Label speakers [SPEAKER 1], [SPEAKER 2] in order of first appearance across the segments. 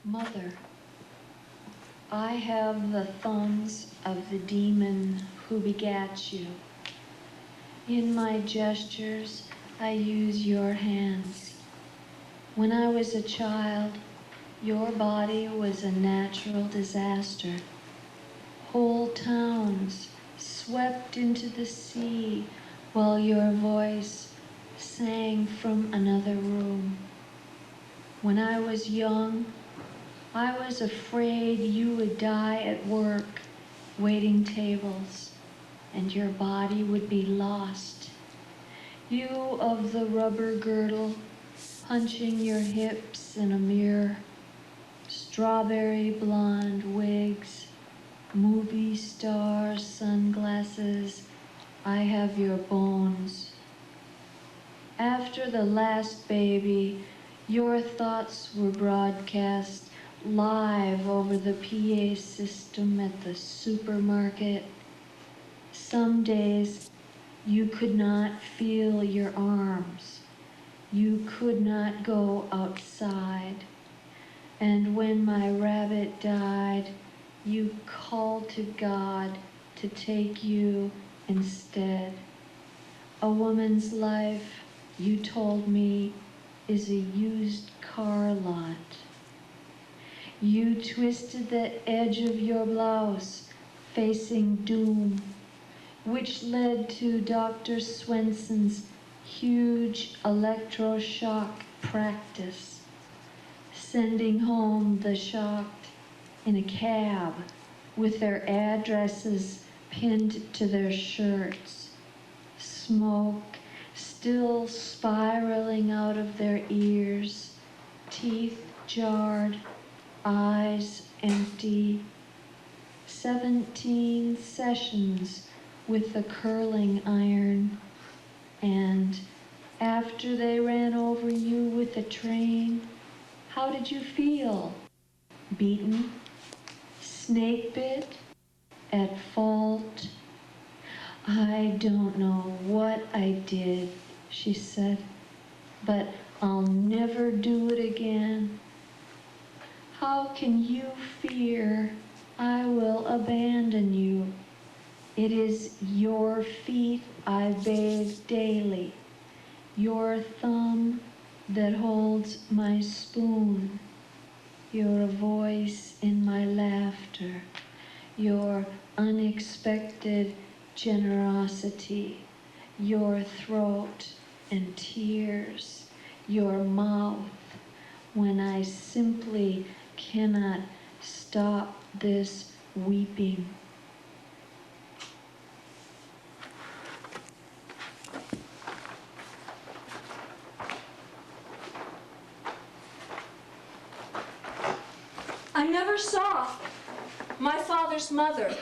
[SPEAKER 1] Mother, I have the thumbs of the demon who begat you. In my gestures, I use your hands. When I was a child, your body was a natural disaster. Whole towns swept into the sea while your voice sang from another room. When I was young, I was afraid you would die at work, waiting tables, and your body would be lost. You of the rubber girdle, punching your hips in a mirror, strawberry blonde wigs, movie star sunglasses, I have your bones. After the last baby, your thoughts were broadcast live over the PA system at the supermarket. Some days you could not feel your arms. You could not go outside. And when my rabbit died, you called to God to take you instead. A woman's life, you told me, is a used car lot. You twisted the edge of your blouse, facing doom, which led to Dr. Swenson's huge electroshock practice, sending home the shocked in a cab with their addresses pinned to their shirts, smoke still spiraling out of their ears, teeth jarred, eyes empty. 17 sessions with the curling iron, and after they ran over you with a train, how did you feel? Beaten? Snake bit? At fault? I don't know what I did, she said, but I'll never do it again. How can you fear I will abandon you? It is your feet I bathe daily, your thumb that holds my spoon, your voice in my laughter, your unexpected generosity, your throat and tears, your mouth when I simply cannot stop this weeping.
[SPEAKER 2] I never saw my father's mother.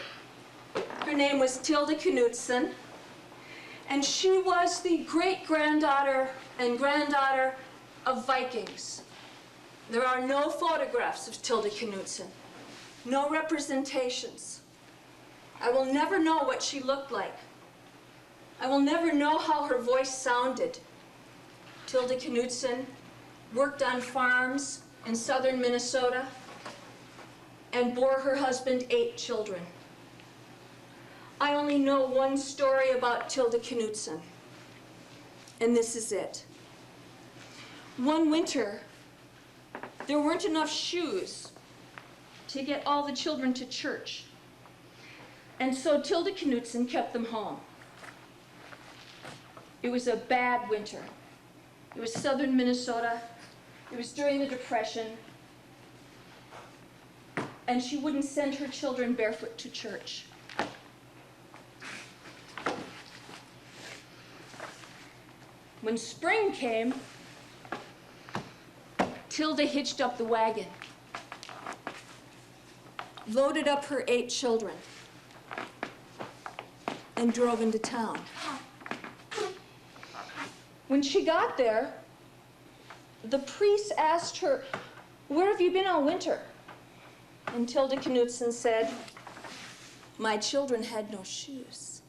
[SPEAKER 2] Her name was Tilda Knudsen, and she was the great-granddaughter and granddaughter of Vikings. There are no photographs of Tilda Knudsen, no representations. I will never know what she looked like. I will never know how her voice sounded. Tilda Knudsen worked on farms in southern Minnesota and bore her husband 8 children. I only know one story about Tilda Knudsen, and this is it. One winter, there weren't enough shoes to get all the children to church, and so Tilda Knudsen kept them home. It was a bad winter. It was southern Minnesota. It was during the Depression, and she wouldn't send her children barefoot to church. When spring came, Tilda hitched up the wagon, loaded up her 8 children, and drove into town. When she got there, the priest asked her, "Where have you been all winter?" And Tilda Knudsen said, "My children had no shoes."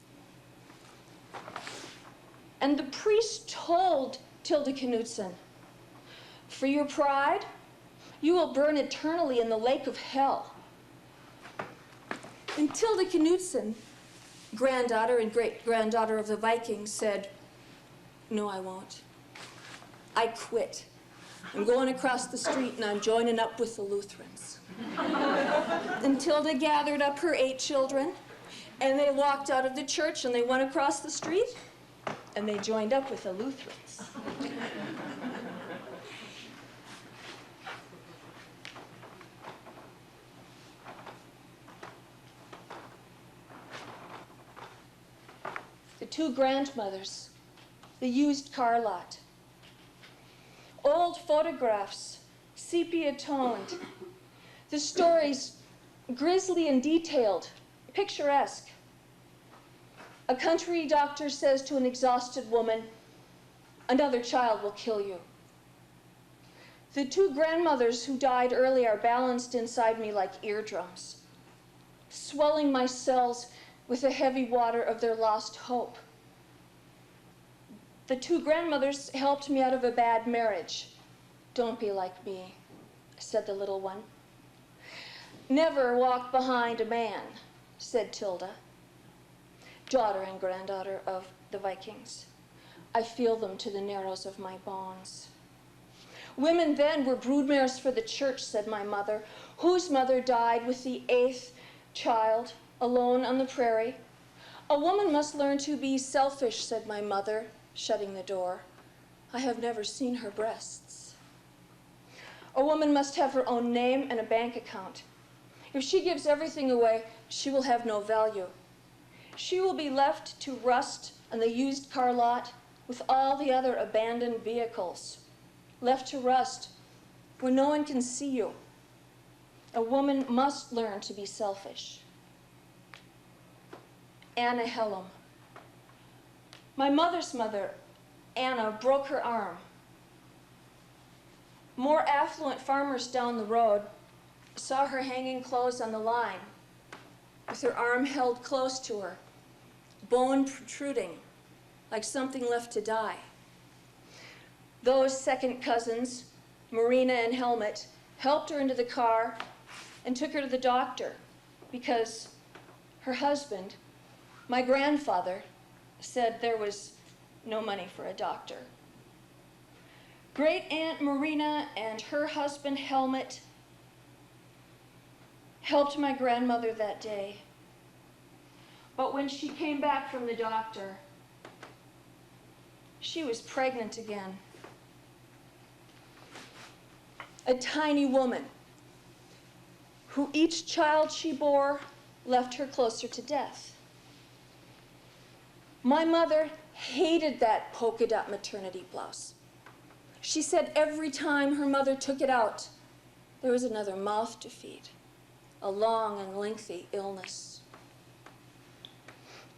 [SPEAKER 2] And the priest told Tilda Knudsen, "For your pride You will burn eternally in the lake of hell. And Tilda Knudsen, granddaughter and great-granddaughter of the Vikings, said, "No, I won't. I quit. I'm going across the street and I'm joining up with the Lutherans." And Tilda gathered up her 8 children, and they walked out of the church and they went across the street and they joined up with the Lutherans. The 2 grandmothers, the used car lot. Old photographs, sepia-toned. The stories, grisly and detailed, picturesque. A country doctor says to an exhausted woman, "Another child will kill you." The 2 grandmothers who died early are balanced inside me like eardrums, swelling my cells with the heavy water of their lost hope. The 2 grandmothers helped me out of a bad marriage. "Don't be like me," said the little one. "Never walk behind a man," said Tilda, daughter and granddaughter of the Vikings. I feel them to the narrows of my bones. "Women then were broodmares for the church," said my mother, whose mother died with the 8th child, alone on the prairie. "A woman must learn to be selfish," said my mother, shutting the door. I have never seen her breasts. "A woman must have her own name and a bank account. If she gives everything away, she will have no value. She will be left to rust on the used car lot with all the other abandoned vehicles, left to rust where no one can see you. A woman must learn to be selfish." Anna Hellum. My mother's mother, Anna, broke her arm. More affluent farmers down the road saw her hanging clothes on the line, with her arm held close to her, bone protruding, like something left to die. Those second cousins, Marina and Helmut, helped her into the car and took her to the doctor because her husband, my grandfather, said there was no money for a doctor. Great Aunt Marina and her husband Helmut helped my grandmother that day. But when she came back from the doctor, she was pregnant again. A tiny woman who each child she bore left her closer to death. My mother hated that polka dot maternity blouse. She said every time her mother took it out, there was another mouth to feed, a long and lengthy illness.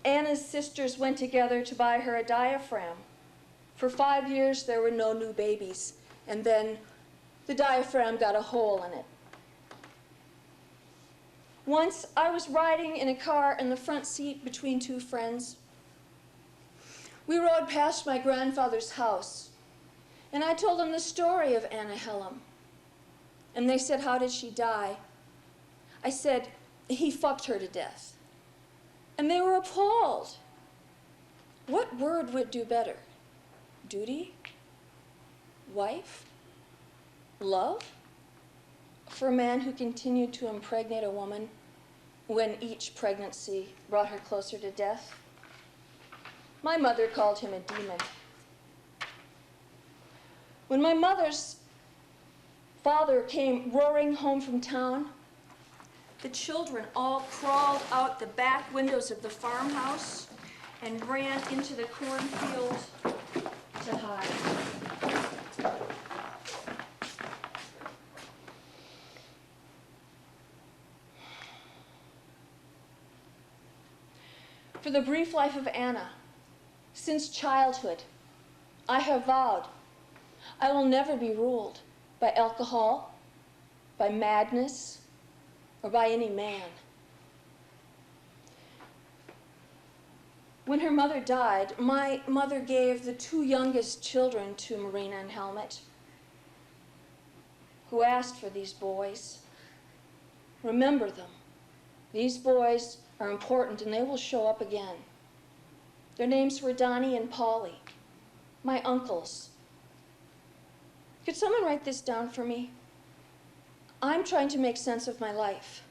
[SPEAKER 2] Anna's sisters went together to buy her a diaphragm. For 5 years, there were no new babies, and then the diaphragm got a hole in it. Once, I was riding in a car in the front seat between 2 friends. We rode past my grandfather's house, and I told them the story of Anna Hellum. And they said, "How did she die?" I said, "He fucked her to death." And they were appalled. What word would do better? Duty? Wife? Love? For a man who continued to impregnate a woman when each pregnancy brought her closer to death? My mother called him a demon. When my mother's father came roaring home from town, the children all crawled out the back windows of the farmhouse and ran into the cornfield to hide. For the brief life of Anna, since childhood, I have vowed I will never be ruled by alcohol, by madness, or by any man. When her mother died, my mother gave the 2 youngest children to Marina and Helmut, who asked for these boys. Remember them. These boys are important and they will show up again. Their names were Donnie and Polly, my uncles. Could someone write this down for me? I'm trying to make sense of my life.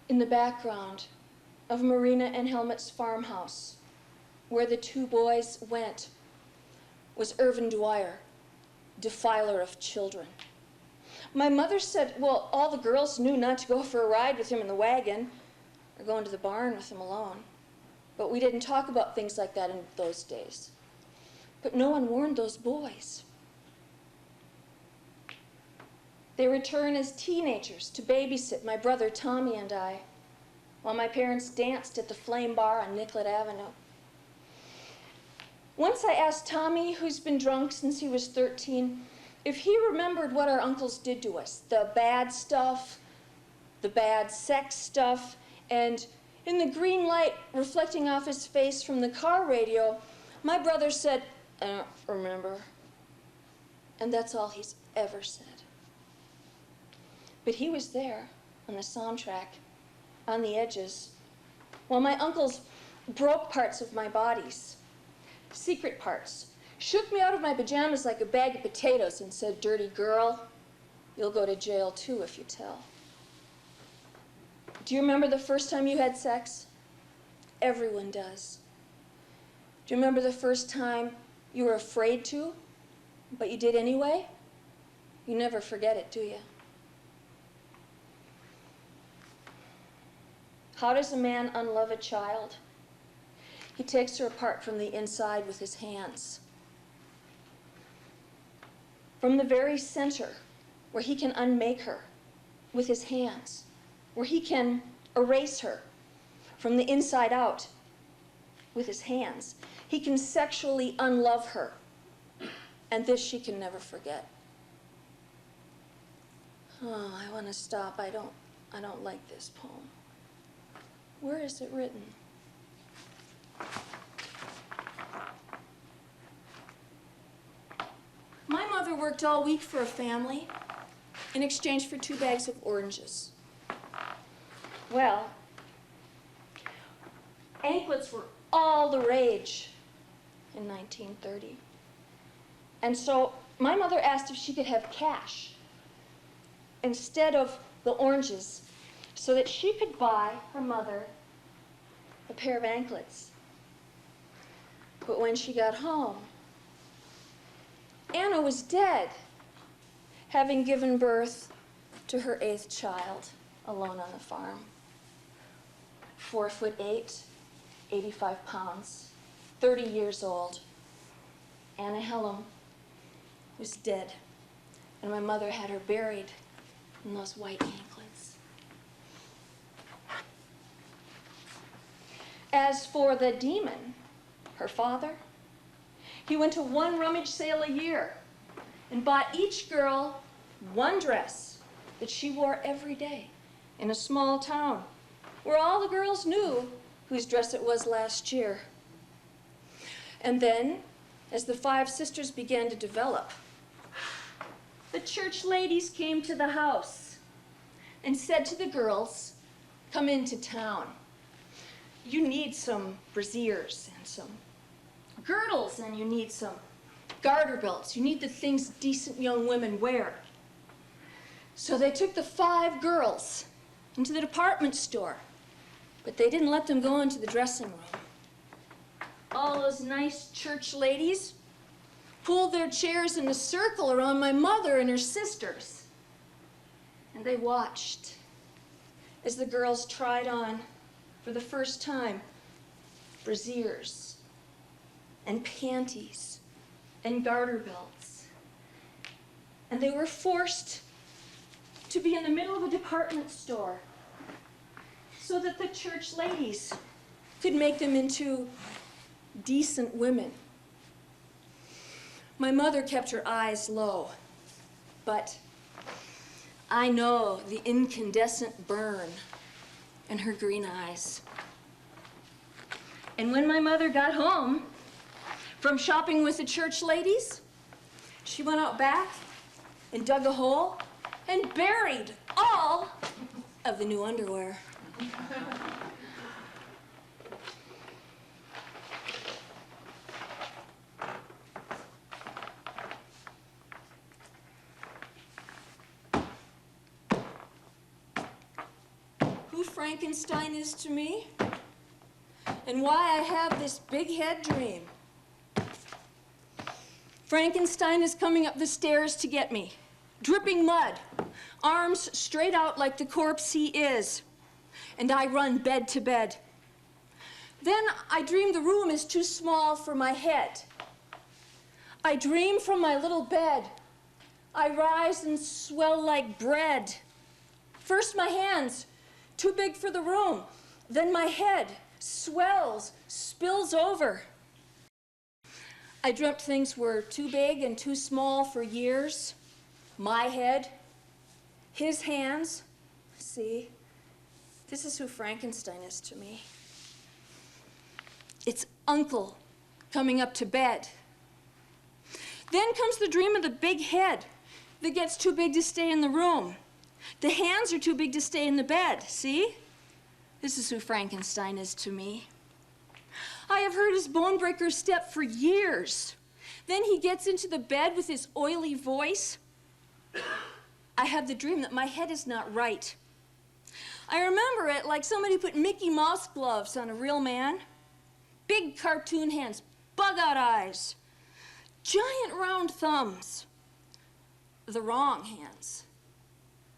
[SPEAKER 2] In the background of Marina and Helmut's farmhouse, where the two boys went, was Irvin Dwyer, defiler of children. My mother said, well, all the girls knew not to go for a ride with him in the wagon or go into the barn with him alone. But we didn't talk about things like that in those days. But no one warned those boys. They return as teenagers to babysit my brother Tommy and I, while my parents danced at the Flame Bar on Nicollet Avenue. Once I asked Tommy, who's been drunk since he was 13, if he remembered what our uncles did to us, the bad stuff, the bad sex stuff, and in the green light reflecting off his face from the car radio, my brother said, I don't remember. And that's all he's ever said. But he was there on the soundtrack, on the edges, while my uncles broke parts of my bodies, secret parts, shook me out of my pajamas like a bag of potatoes and said, dirty girl, you'll go to jail too if you tell. Do you remember the first time you had sex? Everyone does. Do you remember the first time you were afraid to, but you did anyway? You never forget it, do you? How does a man unlove a child? He takes her apart from the inside with his hands. From the very center, where he can unmake her with his hands, where he can erase her from the inside out with his hands. He can sexually unlove her, and this she can never forget. Oh, I want to stop. I don't like this poem. Where is it written? My mother worked all week for a family in exchange for 2 bags of oranges. Well, anklets were all the rage in 1930. And so my mother asked if she could have cash instead of the oranges so that she could buy her mother a pair of anklets. But when she got home, Anna was dead, having given birth to her 8th child alone on the farm. 4'8", 85 pounds, 30 years old. Anna Hellum was dead, and my mother had her buried in those white anklets. As for the demon, her father, he went to 1 rummage sale a year and bought each girl 1 dress that she wore every day in a small town where all the girls knew whose dress it was last year. And then, as the 5 sisters began to develop, the church ladies came to the house and said to the girls, come into town. You need some brassieres and some girdles, and you need some garter belts. You need the things decent young women wear. So they took the 5 girls into the department store, but they didn't let them go into the dressing room. All those nice church ladies pulled their chairs in a circle around my mother and her sisters, and they watched as the girls tried on, for the first time, brassieres and panties and garter belts. And they were forced to be in the middle of a department store so that the church ladies could make them into decent women. My mother kept her eyes low, but I know the incandescent burn in her green eyes. And when my mother got home from shopping with the church ladies, She went out back and dug a hole and buried all of the new underwear. Who Frankenstein is to me, and why I have this big head dream. Frankenstein is coming up the stairs to get me, dripping mud, arms straight out like the corpse he is, and I run bed to bed. Then I dream the room is too small for my head. I dream from my little bed. I rise and swell like bread. First my hands, too big for the room. Then my head swells, spills over. I dreamt things were too big and too small for years. My head, his hands. See, this is who Frankenstein is to me. It's Uncle coming up to bed. Then comes the dream of the big head that gets too big to stay in the room. The hands are too big to stay in the bed, see? This is who Frankenstein is to me. I have heard his bone breaker step for years. Then he gets into the bed with his oily voice. I have the dream that my head is not right. I remember it like somebody put Mickey Mouse gloves on a real man. Big cartoon hands, bug-out eyes, giant round thumbs. The wrong hands.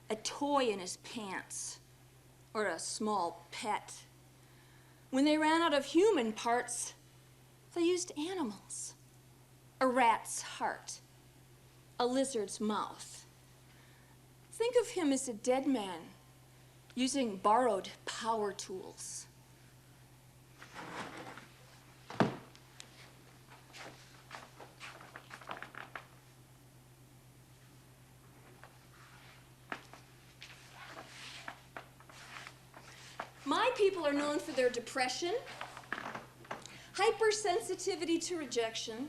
[SPEAKER 2] A toy in his pants, or a small pet. When they ran out of human parts, they used animals. A rat's heart, a lizard's mouth. Think of him as a dead man using borrowed power tools. My people are known for their depression, hypersensitivity to rejection,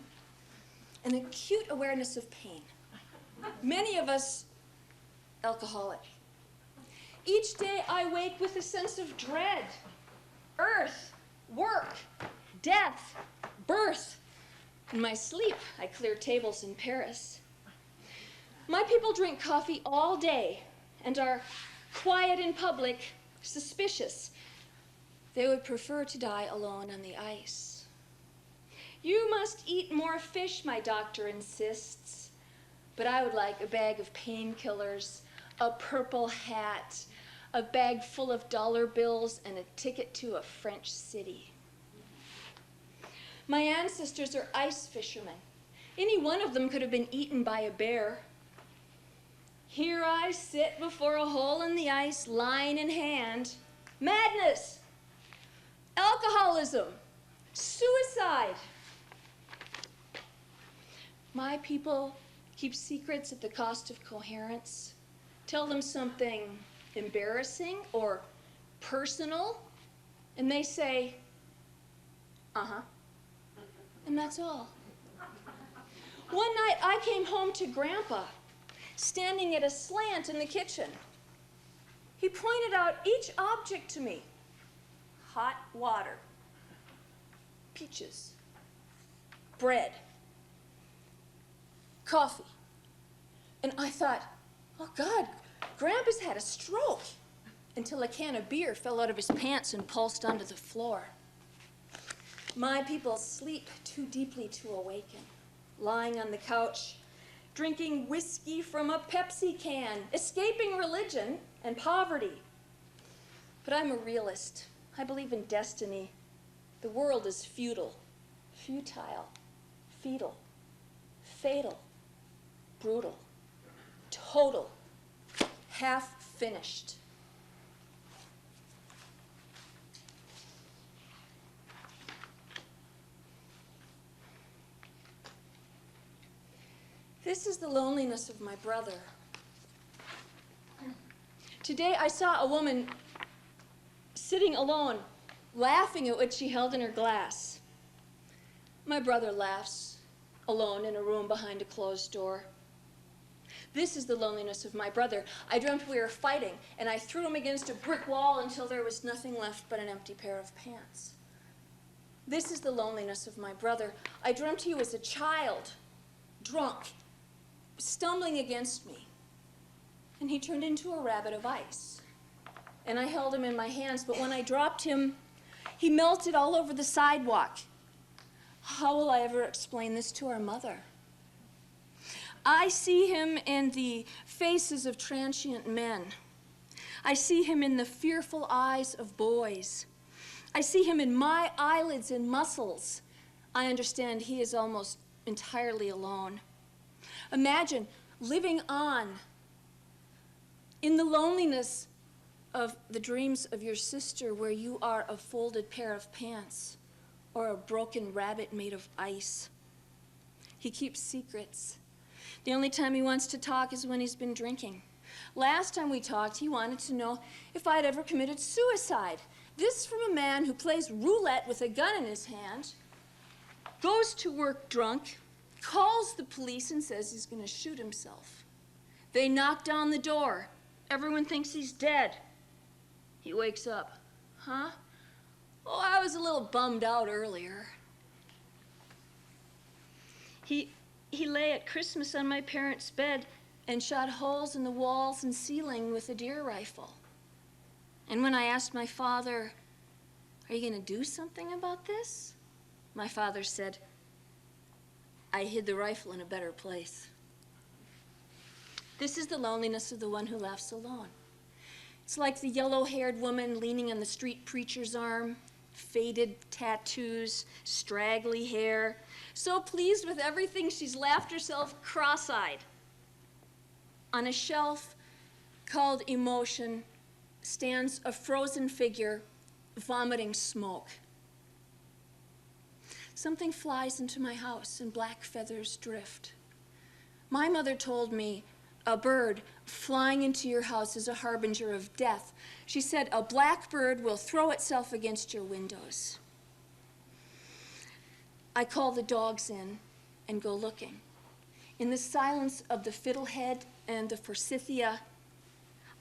[SPEAKER 2] and acute awareness of pain. Many of us alcoholic. Each day I wake with a sense of dread. Earth, work, death, birth. In my sleep, I clear tables in Paris. My people drink coffee all day and are quiet in public, suspicious. They would prefer to die alone on the ice. You must eat more fish, my doctor insists. But I would like a bag of painkillers, a purple hat, a bag full of dollar bills, and a ticket to a French city. My ancestors are ice fishermen. Any one of them could have been eaten by a bear. Here I sit before a hole in the ice, line in hand. Madness, alcoholism, suicide. My people keep secrets at the cost of coherence. Tell them something embarrassing or personal, and they say, uh-huh, and that's all. One night I came home to Grandpa, standing at a slant in the kitchen. He pointed out each object to me. Hot water, peaches, bread, coffee. And I thought, oh God, Grandpa's had a stroke, until a can of beer fell out of his pants and pulsed onto the floor. My people sleep too deeply to awaken, lying on the couch, drinking whiskey from a Pepsi can, escaping religion and poverty. But I'm a realist. I believe in destiny. The world is futile, futile, fetal, fatal, brutal, total, half finished. This is the loneliness of my brother. Today I saw a woman sitting alone, laughing at what she held in her glass. My brother laughs alone in a room behind a closed door. This is the loneliness of my brother. I dreamt we were fighting, and I threw him against a brick wall until there was nothing left but an empty pair of pants. This is the loneliness of my brother. I dreamt he was a child, drunk, stumbling against me, and he turned into a rabbit of ice. And I held him in my hands, but when I dropped him, he melted all over the sidewalk. How will I ever explain this to our mother? I see him in the faces of transient men. I see him in the fearful eyes of boys. I see him in my eyelids and muscles. I understand he is almost entirely alone. Imagine living on in the loneliness of the dreams of your sister, where you are a folded pair of pants or a broken rabbit made of ice. He keeps secrets. The only time he wants to talk is when he's been drinking. Last time we talked, he wanted to know if I'd ever committed suicide. This from a man who plays roulette with a gun in his hand, goes to work drunk, calls the police and says he's going to shoot himself. They knock down the door. Everyone thinks he's dead. He wakes up. Huh? Oh, I was a little bummed out earlier. He lay at Christmas on my parents' bed and shot holes in the walls and ceiling with a deer rifle. And when I asked my father, "Are you going to do something about this?" my father said, "I hid the rifle in a better place." This is the loneliness of the one who laughs alone. It's like the yellow-haired woman leaning on the street preacher's arm, faded tattoos, straggly hair, so pleased with everything she's laughed herself cross-eyed. On a shelf called Emotion stands a frozen figure vomiting smoke. Something flies into my house and black feathers drift. My mother told me a bird flying into your house is a harbinger of death. She said a black bird will throw itself against your windows. I call the dogs in and go looking. In the silence of the fiddlehead and the forsythia,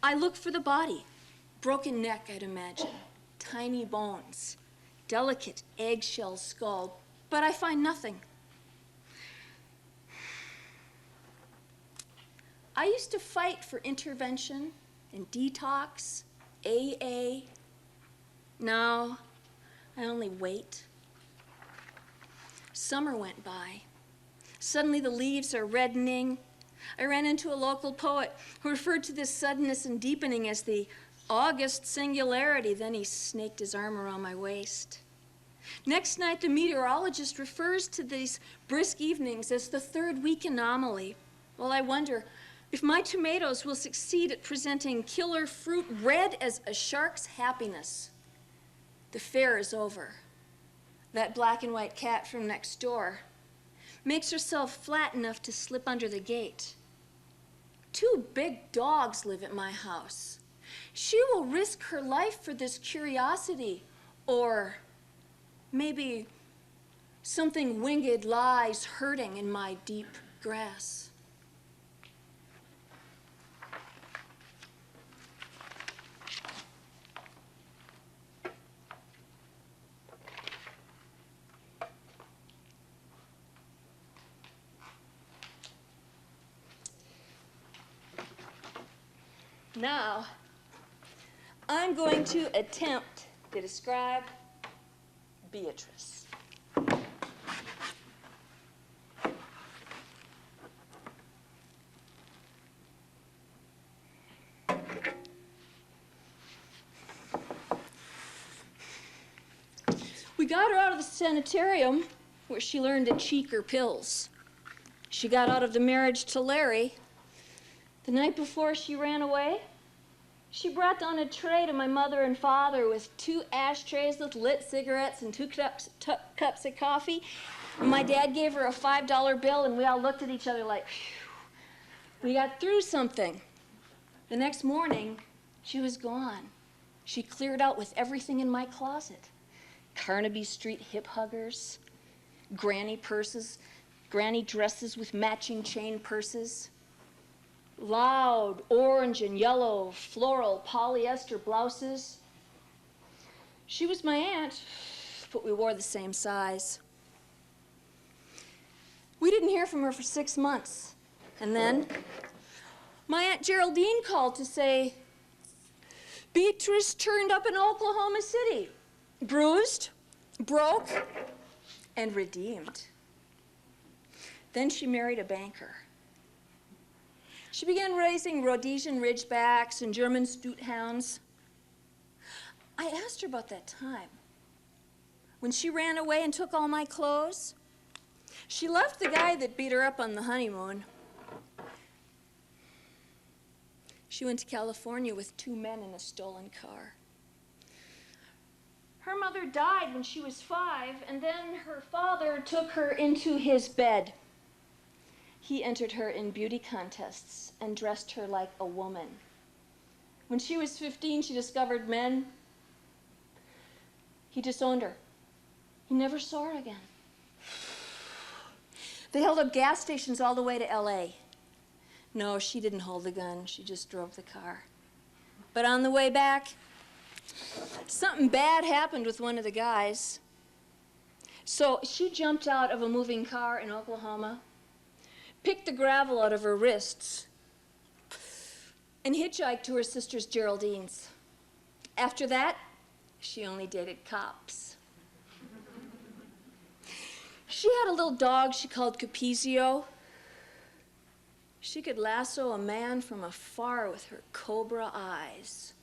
[SPEAKER 2] I look for the body. Broken neck, I'd imagine. Tiny bones. Delicate eggshell skull. But I find nothing. I used to fight for intervention and detox, AA. Now, I only wait. Summer went by. Suddenly the leaves are reddening. I ran into a local poet who referred to this suddenness and deepening as the August singularity. Then he snaked his arm around my waist. Next night, the meteorologist refers to these brisk evenings as the third week anomaly. Well, I wonder if my tomatoes will succeed at presenting killer fruit red as a shark's happiness. The fair is over. That black and white cat from next door makes herself flat enough to slip under the gate. 2 big dogs live at my house. She will risk her life for this curiosity, or maybe something winged lies hurting in my deep grass. Now, I'm going to attempt to describe Beatrice. We got her out of the sanitarium where she learned to cheek her pills. She got out of the marriage to Larry. The night before she ran away, she brought down a tray to my mother and father with 2 ashtrays with lit cigarettes and 2 cups of coffee. And my dad gave her a $5 bill, and we all looked at each other like, phew, we got through something. The next morning, she was gone. She cleared out with everything in my closet. Carnaby Street hip huggers, granny purses, granny dresses with matching chain purses, loud orange and yellow floral polyester blouses. She was my aunt, but we wore the same size. We didn't hear from her for 6 months. And then my Aunt Geraldine called to say, Beatrice turned up in Oklahoma City, bruised, broke, and redeemed. Then she married a banker. She began raising Rhodesian Ridgebacks and German Stuthounds. I asked her about that time when she ran away and took all my clothes. She left the guy that beat her up on the honeymoon. She went to California with 2 men in a stolen car. Her mother died when she was 5, and then her father took her into his bed. He entered her in beauty contests and dressed her like a woman. When she was 15, she discovered men. He disowned her. He never saw her again. They held up gas stations all the way to LA. No, she didn't hold the gun. She just drove the car. But on the way back, something bad happened with one of the guys. So she jumped out of a moving car in Oklahoma, picked the gravel out of her wrists, and hitchhiked to her sister's Geraldine's. After that, she only dated cops. She had a little dog she called Capizio. She could lasso a man from afar with her cobra eyes.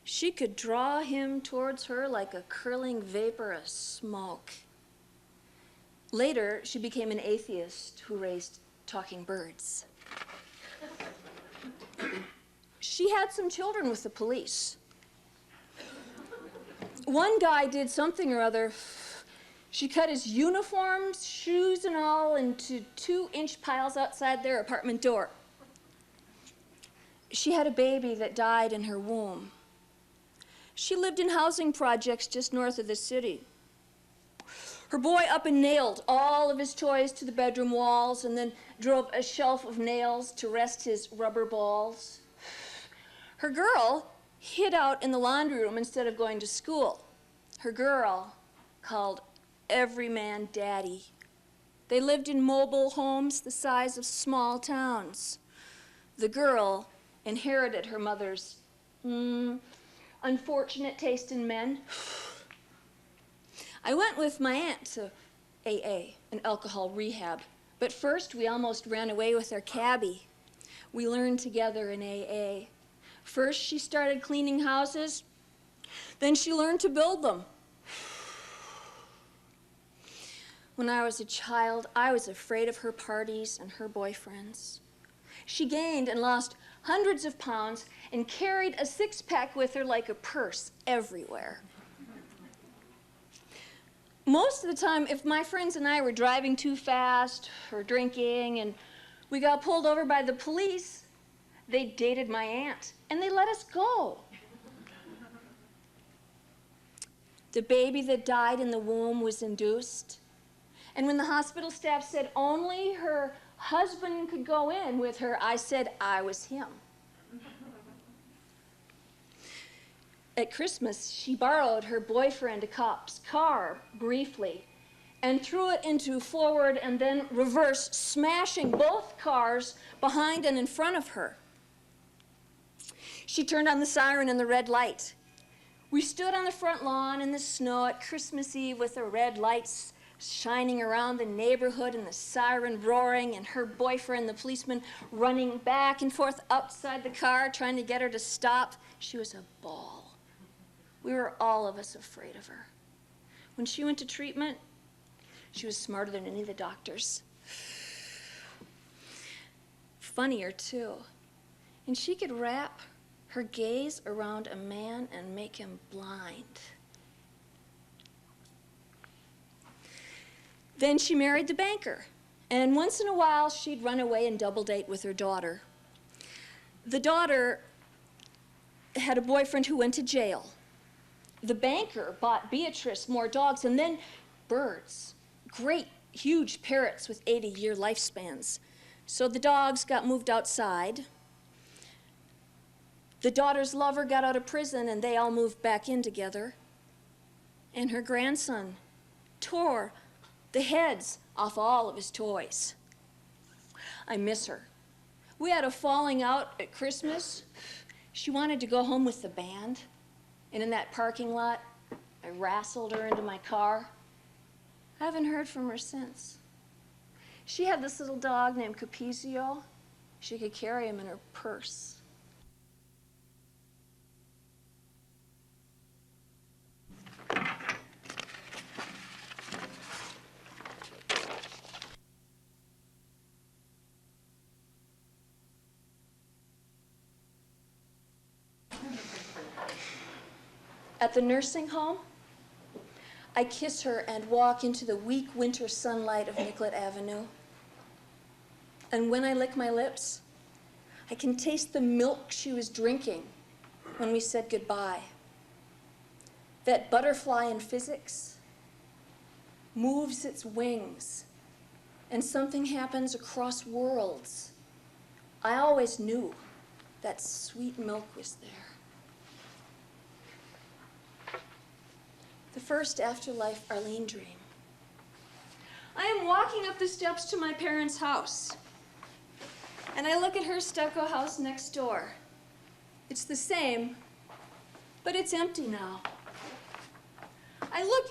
[SPEAKER 2] She could draw him towards her like a curling vapor of smoke. Later, she became an atheist who raised talking birds. She had some children with the police. One guy did something or other. She cut his uniforms, shoes and all, into 2-inch piles outside their apartment door. She had a baby that died in her womb. She lived in housing projects just north of the city. Her boy up and nailed all of his toys to the bedroom walls and then drove a shelf of nails to rest his rubber balls. Her girl hid out in the laundry room instead of going to school. Her girl called every man daddy. They lived in mobile homes the size of small towns. The girl inherited her mother's unfortunate taste in men. I went with my aunt to AA, an alcohol rehab. But first, we almost ran away with our cabbie. We learned together in AA. First, she started cleaning houses. Then she learned to build them. When I was a child, I was afraid of her parties and her boyfriends. She gained and lost hundreds of pounds and carried a 6-pack with her like a purse everywhere. Most of the time, if my friends and I were driving too fast or drinking and we got pulled over by the police, they dated my aunt and they let us go. The baby that died in the womb was induced. And when the hospital staff said only her husband could go in with her, I said I was him. At Christmas, she borrowed her boyfriend a cop's car briefly and threw it into forward and then reverse, smashing both cars behind and in front of her. She turned on the siren and the red light. We stood on the front lawn in the snow at Christmas Eve with the red lights shining around the neighborhood and the siren roaring and her boyfriend, the policeman, running back and forth outside the car trying to get her to stop. She was a ball. We were all of us afraid of her. When she went to treatment, she was smarter than any of the doctors. Funnier, too. And she could wrap her gaze around a man and make him blind. Then she married the banker, and once in a while she'd run away and double date with her daughter. The daughter had a boyfriend who went to jail. The banker bought Beatrice more dogs and then birds, great huge parrots with 80-year lifespans. So the dogs got moved outside. The daughter's lover got out of prison and they all moved back in together. And her grandson tore the heads off all of his toys. I miss her. We had a falling out at Christmas. She wanted to go home with the band. And in that parking lot, I wrestled her into my car. I haven't heard from her since. She had this little dog named Capizio. She could carry him in her purse. At the nursing home, I kiss her and walk into the weak winter sunlight of Nicollet Avenue. And when I lick my lips, I can taste the milk she was drinking when we said goodbye. That butterfly in physics moves its wings, and something happens across worlds. I always knew that sweet milk was there. The first afterlife Arlene dream. I am walking up the steps to my parents' house, and I look at her stucco house next door. It's the same, but it's empty now. I look,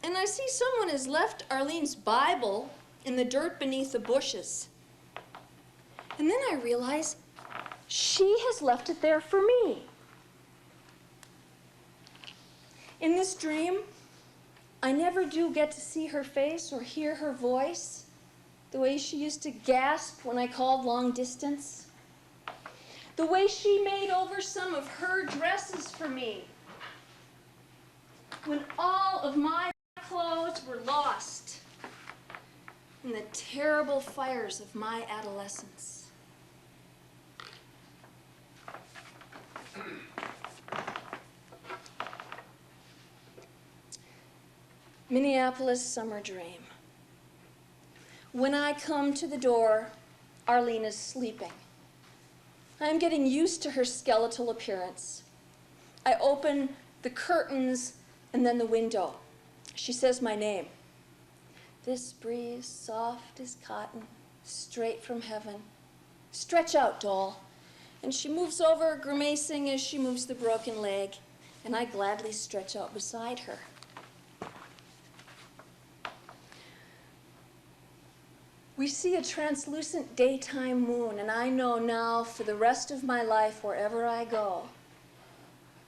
[SPEAKER 2] and I see someone has left Arlene's Bible in the dirt beneath the bushes. And then I realize she has left it there for me. In this dream, I never do get to see her face or hear her voice, the way she used to gasp when I called long distance, the way she made over some of her dresses for me, when all of my clothes were lost in the terrible fires of my adolescence. Minneapolis summer dream. When I come to the door, Arlene is sleeping. I'm getting used to her skeletal appearance. I open the curtains and then the window. She says my name. This breeze, soft as cotton, straight from heaven. Stretch out, doll. And she moves over, grimacing as she moves the broken leg, and I gladly stretch out beside her. We see a translucent daytime moon, and I know now for the rest of my life, wherever I go,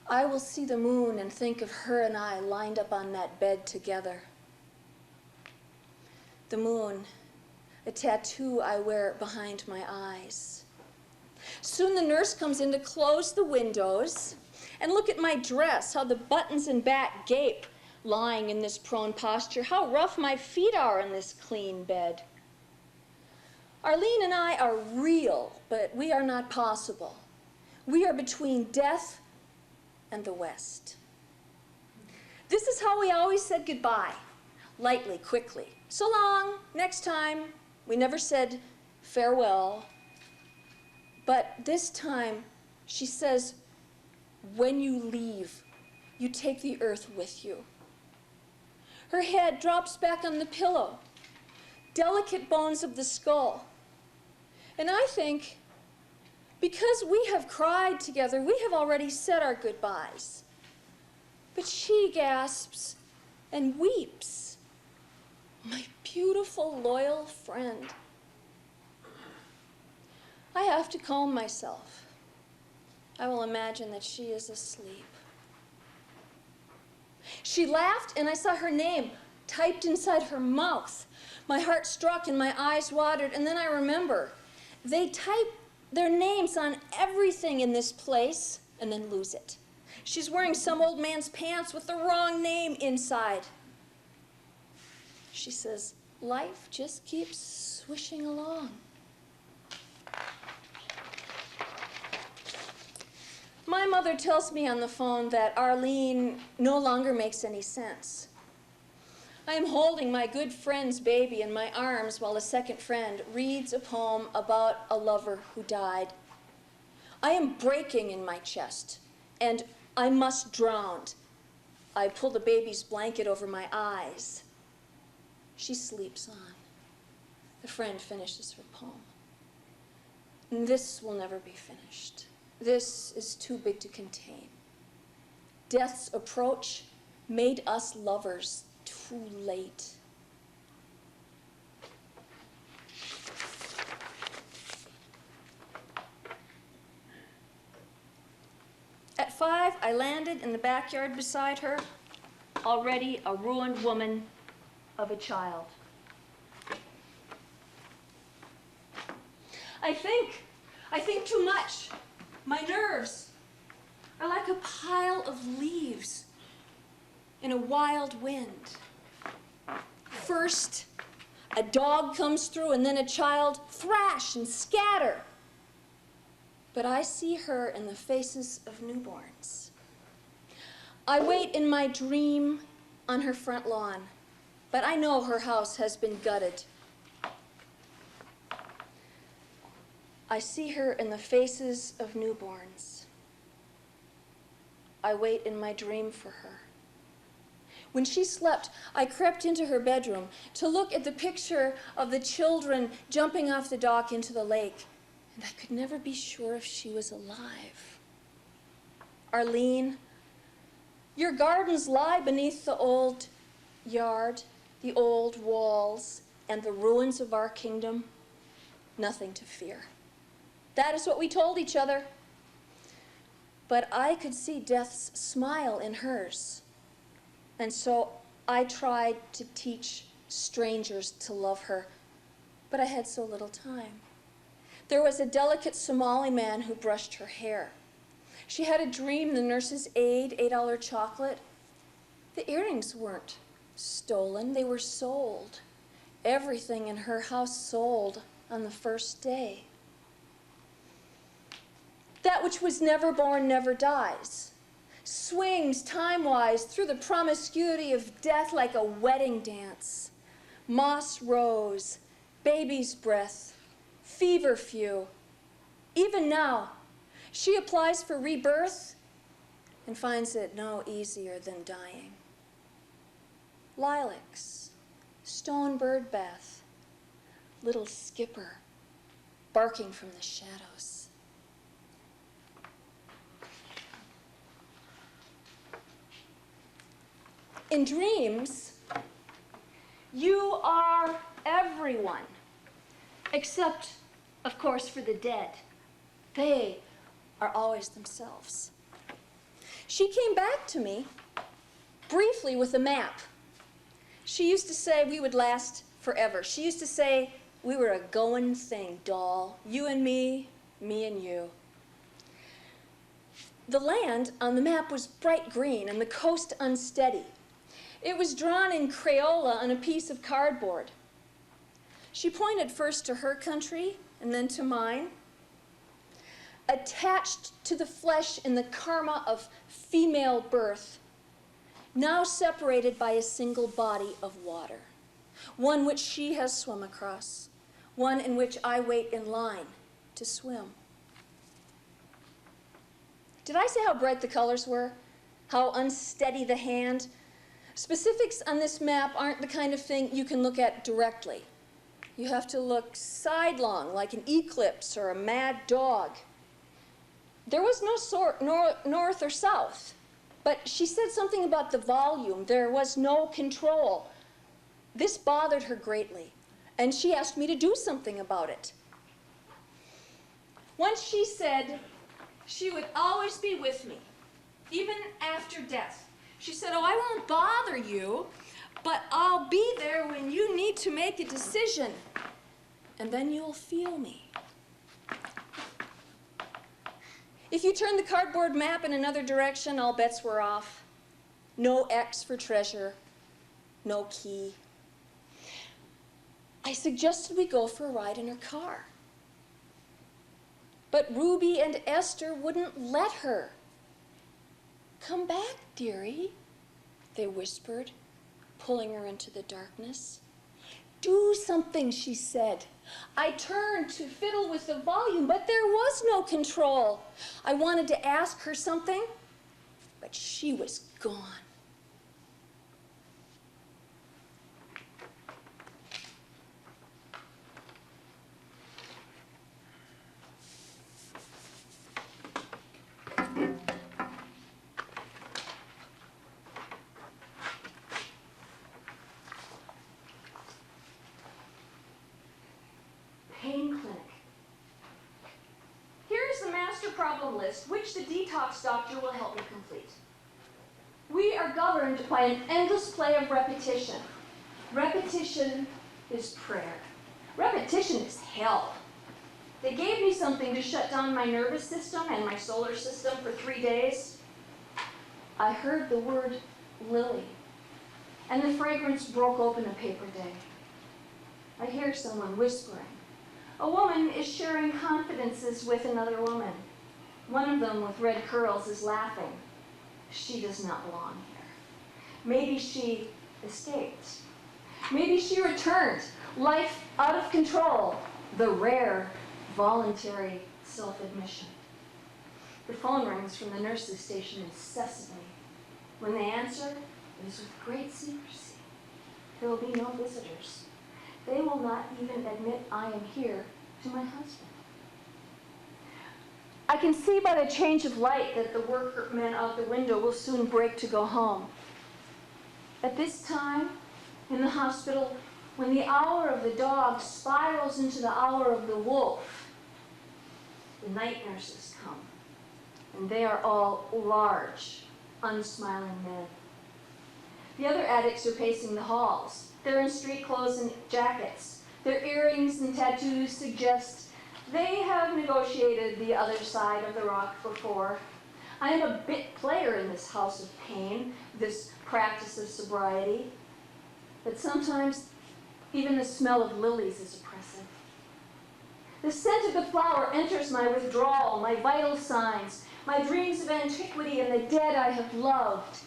[SPEAKER 2] I will see the moon and think of her and I lined up on that bed together. The moon, a tattoo I wear behind my eyes. Soon the nurse comes in to close the windows and look at my dress, how the buttons and back gape lying in this prone posture, how rough my feet are in this clean bed. Arlene and I are real, but we are not possible. We are between death and the West. This is how we always said goodbye, lightly, quickly. So long, next time. We never said farewell. But this time, she says, when you leave, you take the earth with you. Her head drops back on the pillow, delicate bones of the skull. And I think, because we have cried together, we have already said our goodbyes. But she gasps and weeps. My beautiful, loyal friend. I have to calm myself. I will imagine that she is asleep. She laughed, and I saw her name typed inside her mouth. My heart struck and my eyes watered, and then I remember. They type their names on everything in this place and then lose it. She's wearing some old man's pants with the wrong name inside. She says, life just keeps swishing along. My mother tells me on the phone that Arlene no longer makes any sense. I am holding my good friend's baby in my arms while a second friend reads a poem about a lover who died. I am breaking in my chest, and I must drown. I pull the baby's blanket over my eyes. She sleeps on. The friend finishes her poem. This will never be finished. This is too big to contain. Death's approach made us lovers too late. At 5, I landed in the backyard beside her, already a ruined woman of a child. I think too much. My nerves are like a pile of leaves in a wild wind. First, a dog comes through, and then a child thrash and scatter. But I see her in the faces of newborns. I wait in my dream on her front lawn, but I know her house has been gutted. I see her in the faces of newborns. I wait in my dream for her. When she slept, I crept into her bedroom to look at the picture of the children jumping off the dock into the lake, and I could never be sure if she was alive. Arlene, your gardens lie beneath the old yard, the old walls, and the ruins of our kingdom. Nothing to fear. That is what we told each other. But I could see death's smile in hers. And so I tried to teach strangers to love her, but I had so little time. There was a delicate Somali man who brushed her hair. She had a dream the nurse's aide ate all her chocolate. The earrings weren't stolen, they were sold. Everything in her house sold on the first day. That which was never born never dies. Swings time-wise through the promiscuity of death like a wedding dance. Moss rose, baby's breath, feverfew. Even now, she applies for rebirth and finds it no easier than dying. Lilacs, stone bird bath, little skipper barking from the shadows. In dreams, you are everyone, except, of course, for the dead. They are always themselves. She came back to me briefly with a map. She used to say we would last forever. She used to say we were a going thing, doll. You and me and you. The land on the map was bright green and the coast unsteady. It was drawn in Crayola on a piece of cardboard. She pointed first to her country and then to mine. Attached to the flesh in the karma of female birth, now separated by a single body of water, one which she has swum across, one in which I wait in line to swim. Did I say how bright the colors were? How unsteady the hand? Specifics on this map aren't the kind of thing you can look at directly. You have to look sidelong, like an eclipse or a mad dog. There was no north or south, but she said something about the volume. There was no control. This bothered her greatly, and she asked me to do something about it. Once she said she would always be with me, even after death. She said, "Oh, I won't bother you, but I'll be there when you need to make a decision, and then you'll feel me. If you turn the cardboard map in another direction, all bets were off. No X for treasure, no key." I suggested we go for a ride in her car. But Ruby and Esther wouldn't let her. "Come back, dearie," they whispered. pulling her into the darkness. "Do something," she said. I turned to fiddle with the volume, but there was no control. I wanted to ask her something, but she was gone. Pain clinic. Here's the master problem list, which the detox doctor will help me complete. We are governed by an endless play of repetition. Repetition is prayer. Repetition is hell. They gave me something to shut down my nervous system and my solar system for 3 days. I heard the word lily, and the fragrance broke open a paper day. I hear someone whispering. A woman is sharing confidences with another woman. One of them with red curls is laughing. She does not belong here. Maybe she escaped. Maybe she returned. Life out of control. The rare, voluntary self-admission. The phone rings from the nurse's station incessantly. When they answer, it is with great secrecy. There will be no visitors. They will not even admit I am here to my husband. I can see by the change of light that the workmen out the window will soon break to go home. At this time, in the hospital, when the hour of the dog spirals into the hour of the wolf, the night nurses come, and they are all large, unsmiling men. The other addicts are pacing the halls. They're in street clothes and jackets. Their earrings and tattoos suggest they have negotiated the other side of the rock before. I am a bit player in this house of pain, this practice of sobriety. But sometimes even the smell of lilies is oppressive. The scent of the flower enters my withdrawal, my vital signs, my dreams of antiquity and the dead I have loved.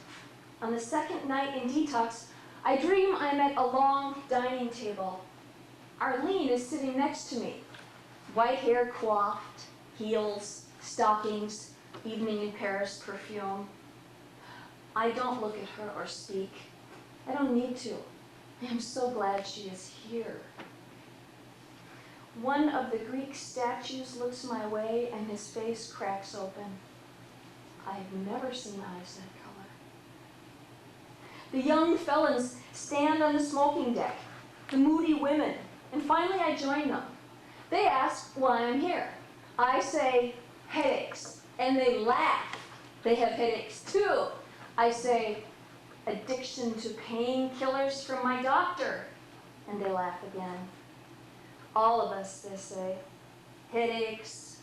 [SPEAKER 2] On the second night in detox, I dream I'm at a long dining table. Arlene is sitting next to me. White hair coiffed, heels, stockings, evening in Paris perfume. I don't look at her or speak. I don't need to. I am so glad she is here. One of the Greek statues looks my way and his face cracks open. I have never seen eyes that color. The young felons stand on the smoking deck, the moody women, and finally I join them. They ask why I'm here. I say, headaches, and they laugh. They have headaches too. I say, addiction to painkillers from my doctor, and they laugh again. All of us, they say, headaches,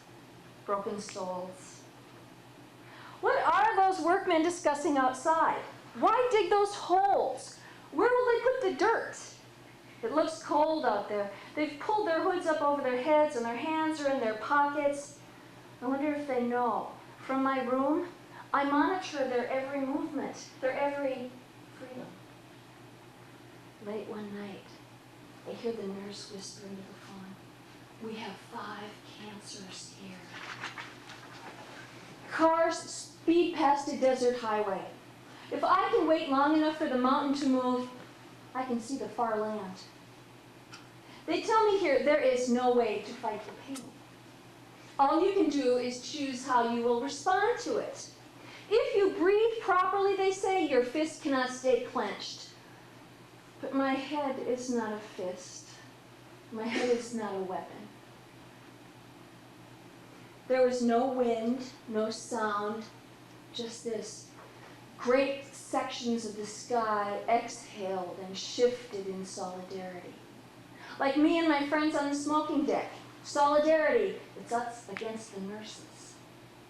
[SPEAKER 2] broken souls. What are those workmen discussing outside? Why dig those holes? Where will they put the dirt? It looks cold out there. They've pulled their hoods up over their heads and their hands are in their pockets. I wonder if they know. From my room, I monitor their every movement, their every freedom. Late one night, I hear the nurse whisper into the phone, "We have 5 cancers here." Cars speed past a desert highway. If I can wait long enough for the mountain to move, I can see the far land. They tell me here there is no way to fight the pain. All you can do is choose how you will respond to it. If you breathe properly, they say, your fist cannot stay clenched. But my head is not a fist. My head is not a weapon. There was no wind, no sound, just this. Great sections of the sky exhaled and shifted in solidarity. Like me and my friends on the smoking deck. Solidarity, it's us against the nurses.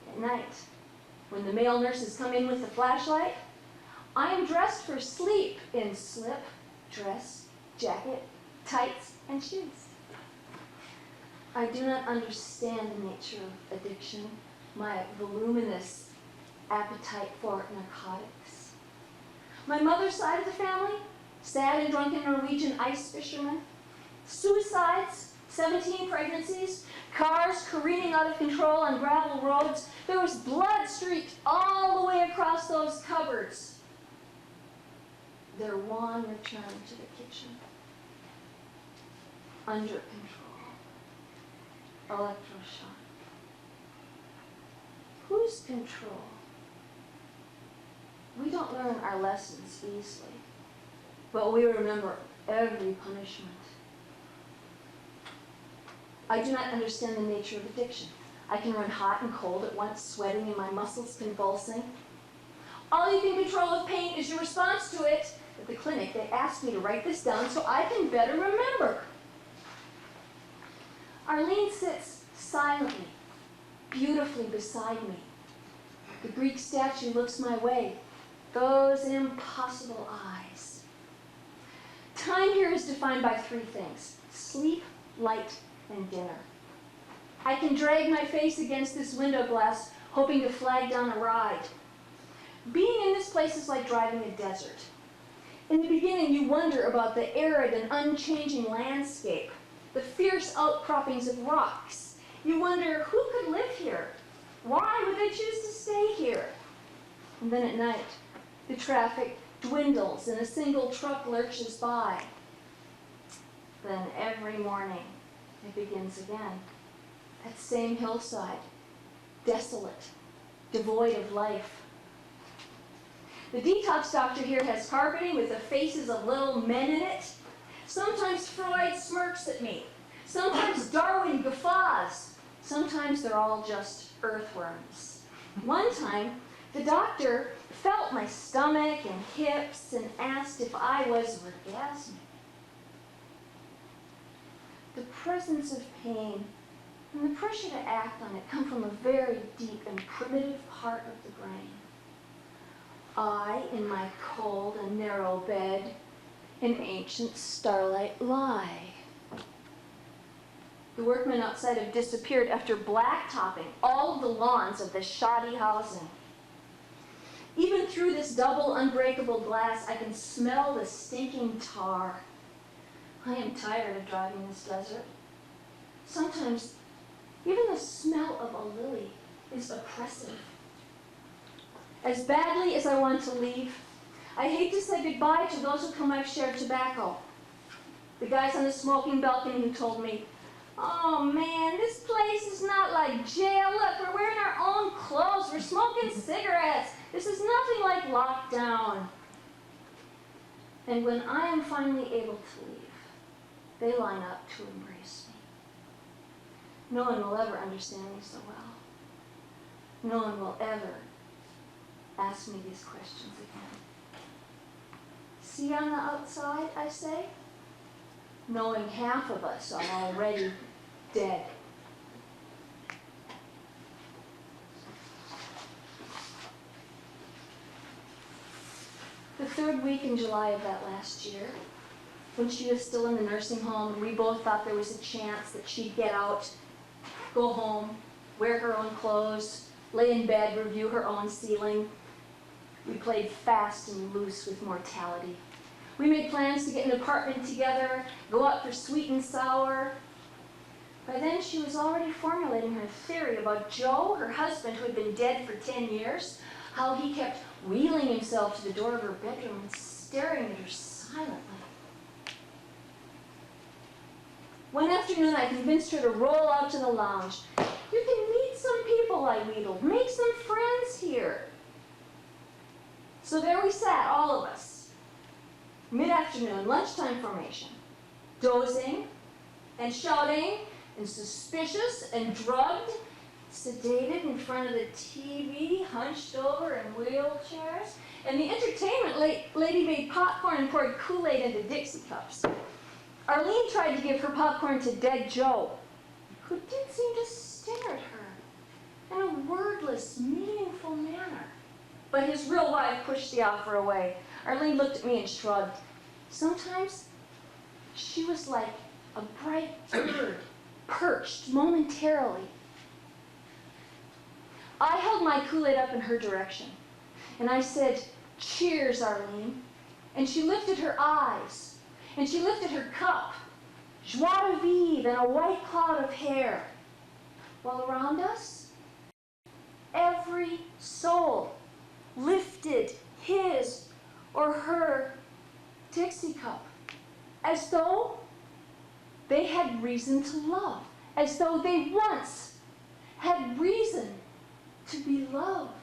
[SPEAKER 2] At night, when the male nurses come in with the flashlight, I am dressed for sleep in slip, dress, jacket, tights, and shoes. I do not understand the nature of addiction, my voluminous appetite for narcotics. My mother's side of the family, sad and drunken Norwegian ice fishermen, suicides, 17 pregnancies, cars careening out of control on gravel roads. There was blood streaked all the way across those cupboards. Their wan return to the kitchen. Under control. Electroshock. Whose control? We don't learn our lessons easily, but we remember every punishment. I do not understand the nature of addiction. I can run hot and cold at once, sweating and my muscles convulsing. All you can control with pain is your response to it. At the clinic, they asked me to write this down so I can better remember. Arlene sits silently, beautifully beside me. The Greek statue looks my way, those impossible eyes. Time here is defined by three things: sleep, light, and dinner. I can drag my face against this window glass, hoping to flag down a ride. Being in this place is like driving a desert. In the beginning, you wonder about the arid and unchanging landscape, the fierce outcroppings of rocks. You wonder, who could live here? Why would they choose to stay here? And then at night, the traffic dwindles and a single truck lurches by. Then every morning, it begins again. That same hillside, desolate, devoid of life. The detox doctor here has carpeting with the faces of little men in it. Sometimes Freud smirks at me. Sometimes Darwin guffaws. Sometimes they're all just earthworms. One time, the doctor felt my stomach and hips and asked if I was orgasmic. The presence of pain and the pressure to act on it come from a very deep and primitive part of the brain. I, in my cold and narrow bed, in ancient starlight lie. The workmen outside have disappeared after blacktopping all of the lawns of this shoddy housing. Even through this double unbreakable glass, I can smell the stinking tar. I am tired of driving this desert. Sometimes, even the smell of a lily is oppressive. As badly as I want to leave, I hate to say goodbye to those with whom I've shared tobacco. The guys on the smoking balcony who told me, "Oh man, this place is not like jail. Look, we're wearing our own clothes. We're smoking cigarettes. This is nothing like lockdown." And when I am finally able to leave, they line up to embrace me. No one will ever understand me so well. No one will ever ask me these questions again. See on the outside, I say? Knowing half of us are already dead. The third week in July of that last year, when she was still in the nursing home and we both thought there was a chance that she'd get out, go home, wear her own clothes, lay in bed, review her own ceiling, we played fast and loose with mortality. We made plans to get an apartment together, go out for sweet and sour. By then, she was already formulating her theory about Joe, her husband, who had been dead for 10 years, how he kept wheeling himself to the door of her bedroom and staring at her silently. One afternoon, I convinced her to roll out to the lounge. "You can meet some people," I wheedled. "Make some friends here." So there we sat, all of us. Mid-afternoon, lunchtime formation. Dozing and shouting and suspicious and drugged, sedated in front of the TV, hunched over in wheelchairs. And the entertainment lady made popcorn and poured Kool-Aid into Dixie cups. Arlene tried to give her popcorn to dead Joe, who did seem to stare at her in a wordless, meaningful manner. But his real wife pushed the offer away. Arlene looked at me and shrugged. Sometimes she was like a bright bird, perched momentarily. I held my Kool-Aid up in her direction, and I said, "Cheers, Arlene." and she lifted her eyes, and she lifted her cup, joie de vivre and a white cloud of hair, while around us, every soul lifted his or her Dixie cup, as though they had reason to love, as though they once had reason to be loved.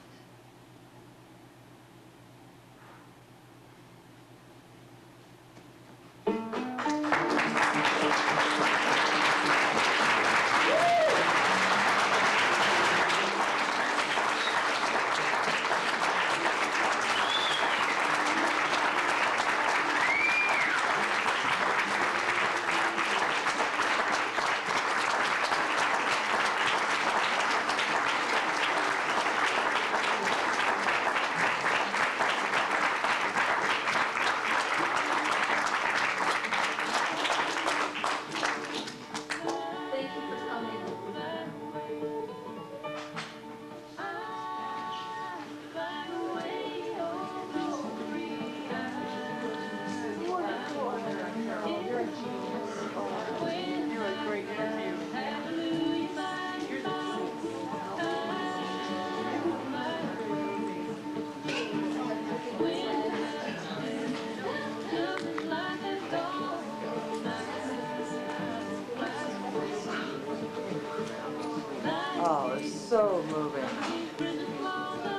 [SPEAKER 2] Thank you for coming.
[SPEAKER 3] Oh, it's so moving.